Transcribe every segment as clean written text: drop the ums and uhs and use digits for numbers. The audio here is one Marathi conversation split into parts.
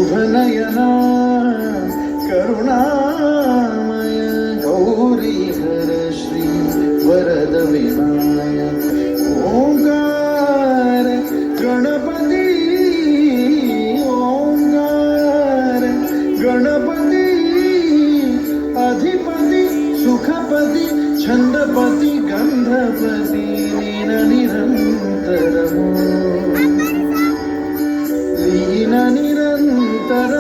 शुभनयना करुणामय गौरी हर श्री वरद विनायक ओंकार गणपती ओंकार गणपती अधिपती सुखपती छंदपती गंधपती निरंतर लीन निरंतर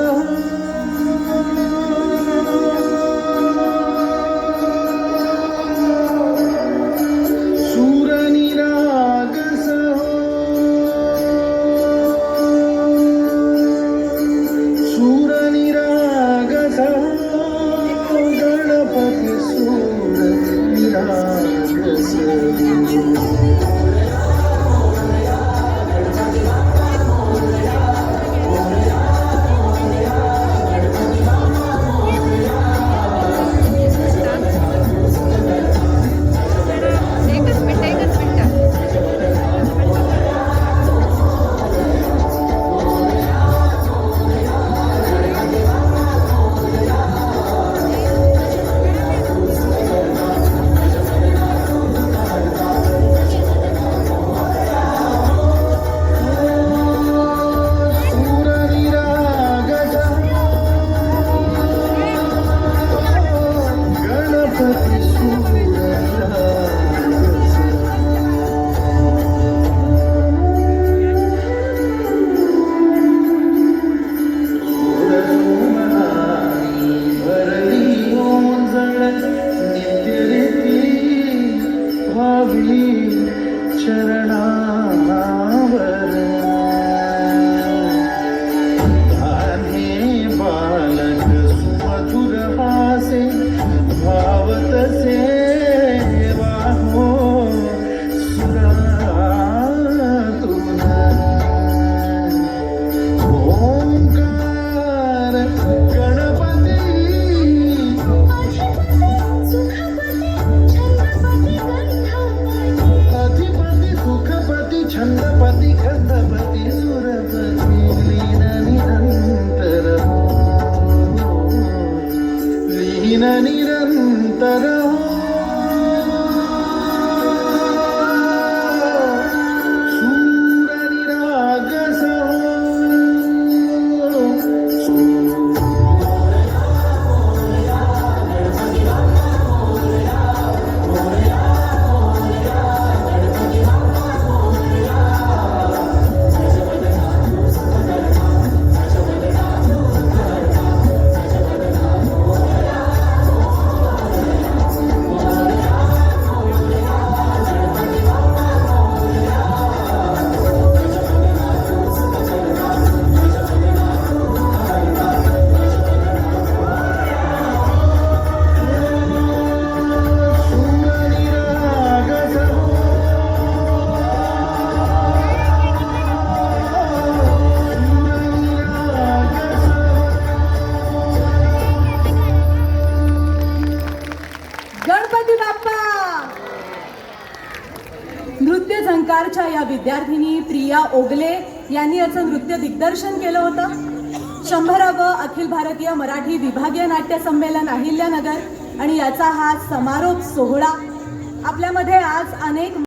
सूर निरागस सूर निरागस गणपती सूर निरागस चरणावर धाने बालक सुमधुर हासे भावत सेवा हो सुरातुन ओंकार गणपती छंदपती गंधपती सुरपती लीन निरंतर लीन निरंतर सूर निरागस गणपती बाप्पा. नृत्य झंकारच्या या विद्यार्थिनी प्रिया ओगले यांनी याचं नृत्य दिग्दर्शन केलं होतं. 100वे अखिल भारतीय मराठी विभागीय नाट्य संमेलन अहिल्यानगर आणि याचा हा समारोप सोहळा. आपल्यामध्ये आज अनेक